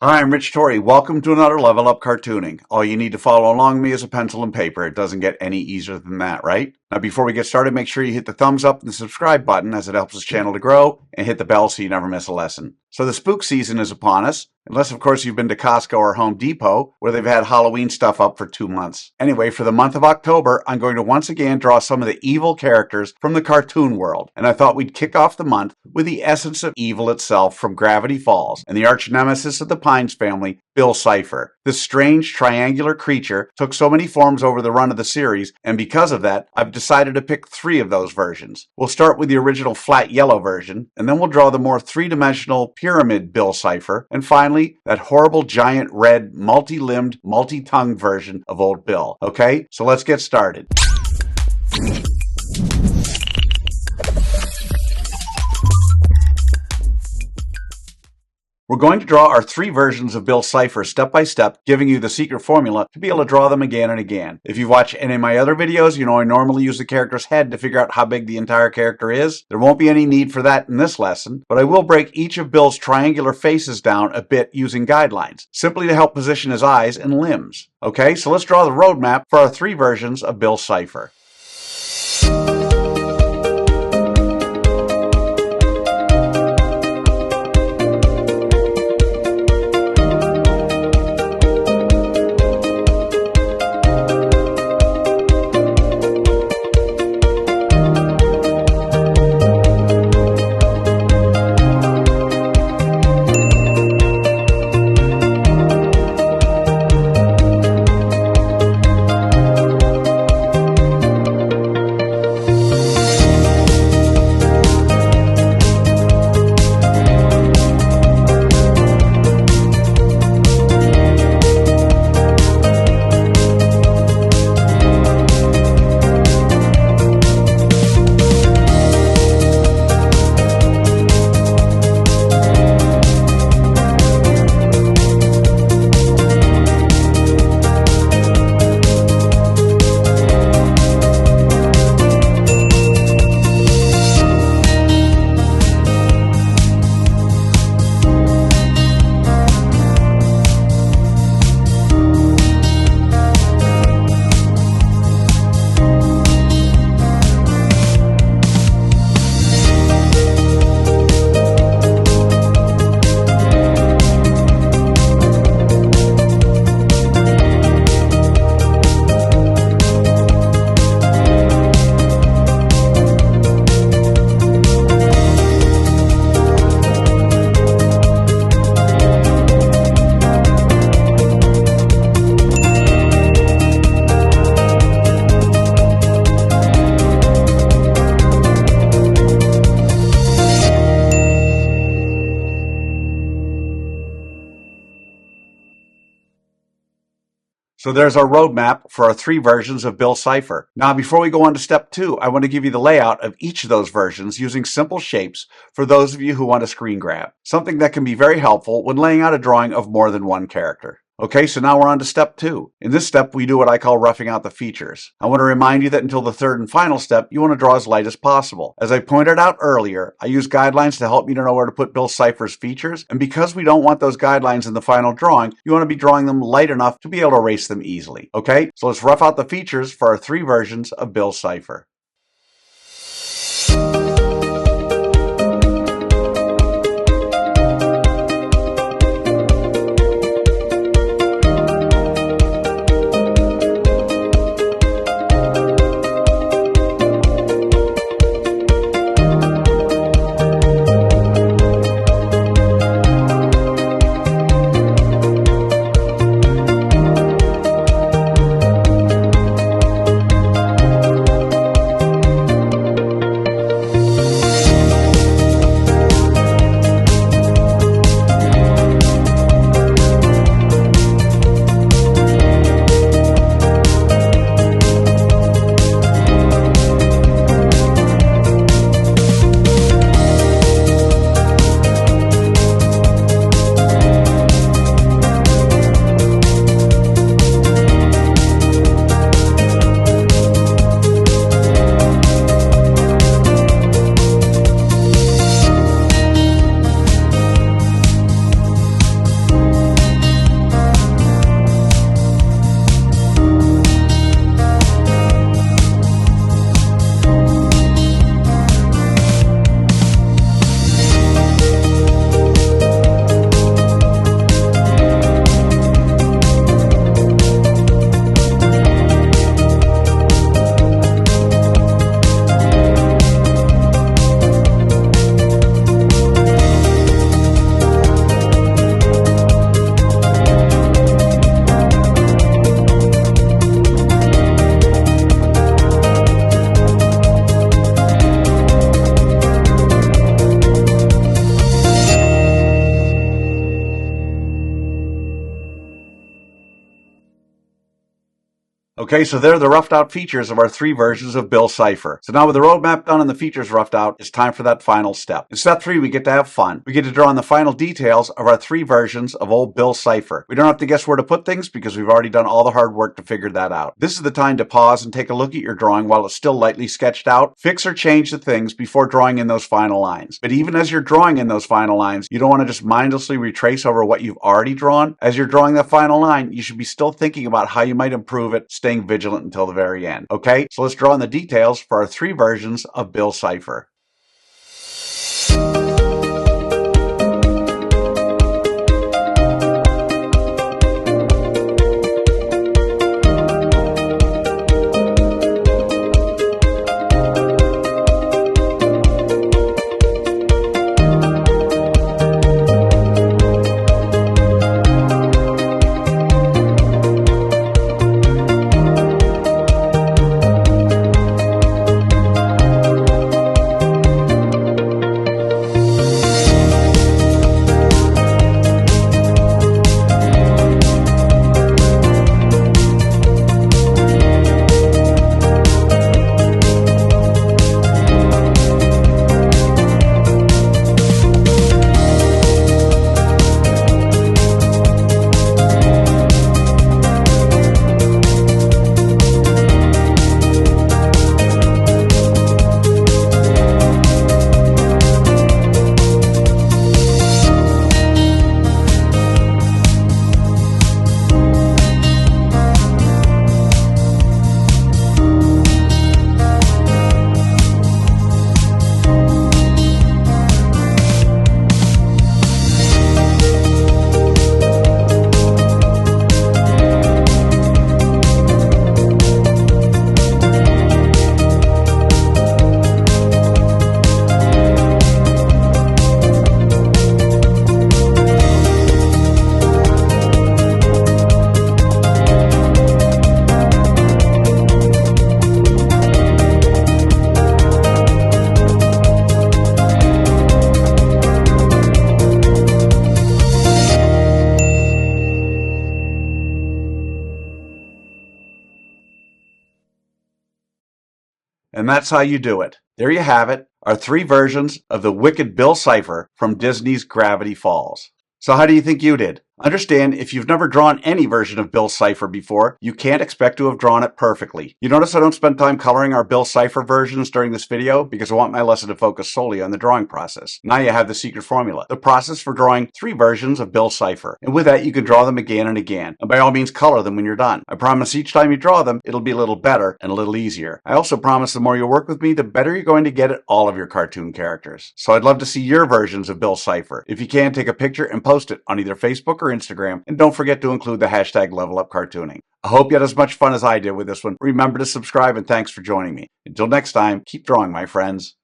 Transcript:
Hi, I'm Rich Torrey. Welcome to another Level Up Cartooning. All you need to follow along with me is a pencil and paper. It doesn't get any easier than that, right? Now, before we get started, make sure you hit the thumbs up and the subscribe button as it helps this channel to grow, and hit the bell so you never miss a lesson. So the spook season is upon us, unless of course you've been to Costco or Home Depot, where they've had Halloween stuff up for 2 months. Anyway, for the month of October, I'm going to once again draw some of the evil characters from the cartoon world, and I thought we'd kick off the month with the essence of evil itself from Gravity Falls, and the arch nemesis of the Pines family, Bill Cipher. This strange triangular creature took so many forms over the run of the series, and because of that, I've decided to pick 3 of those versions. We'll start with the original flat yellow version, and then we'll draw the more 3-dimensional pyramid Bill Cipher, and finally, that horrible giant red, multi-limbed, multi-tongued version of old Bill. Okay, so let's get started. We're going to draw our 3 versions of Bill Cipher step by step, giving you the secret formula to be able to draw them again and again. If you've watched any of my other videos, you know I normally use the character's head to figure out how big the entire character is. There won't be any need for that in this lesson, but I will break each of Bill's triangular faces down a bit using guidelines, simply to help position his eyes and limbs. Okay, so let's draw the roadmap for our 3 versions of Bill Cipher. So there's our roadmap for our 3 versions of Bill Cipher. Now, before we go on to step 2, I want to give you the layout of each of those versions using simple shapes for those of you who want to screen grab, something that can be very helpful when laying out a drawing of more than one character. Okay, so now we're on to step 2. In this step, we do what I call roughing out the features. I want to remind you that until the 3rd and final step, you want to draw as light as possible. As I pointed out earlier, I use guidelines to help me to know where to put Bill Cipher's features, and because we don't want those guidelines in the final drawing, you want to be drawing them light enough to be able to erase them easily. Okay, so let's rough out the features for our 3 versions of Bill Cipher. Okay, so there are the roughed out features of our 3 versions of Bill Cipher. So now with the roadmap done and the features roughed out, it's time for that final step. In step 3, we get to have fun. We get to draw on the final details of our 3 versions of old Bill Cipher. We don't have to guess where to put things because we've already done all the hard work to figure that out. This is the time to pause and take a look at your drawing while it's still lightly sketched out. Fix or change the things before drawing in those final lines. But even as you're drawing in those final lines, you don't want to just mindlessly retrace over what you've already drawn. As you're drawing that final line, you should be still thinking about how you might improve it, staying vigilant until the very end. Okay, so let's draw in the details for our 3 versions of Bill Cipher. And that's how you do it. There you have it, our 3 versions of the wicked Bill Cipher from Disney's Gravity Falls. So how do you think you did? Understand, if you've never drawn any version of Bill Cipher before, you can't expect to have drawn it perfectly. You notice I don't spend time coloring our Bill Cipher versions during this video because I want my lesson to focus solely on the drawing process. Now you have the secret formula, the process for drawing 3 versions of Bill Cipher. And with that, you can draw them again and again. And by all means, color them when you're done. I promise each time you draw them, it'll be a little better and a little easier. I also promise the more you work with me, the better you're going to get at all of your cartoon characters. So I'd love to see your versions of Bill Cipher. If you can, take a picture and post it on either Facebook or Instagram. And don't forget to include the hashtag #LevelUpCartooning. I hope you had as much fun as I did with this one. Remember to subscribe and thanks for joining me. Until next time, keep drawing, my friends.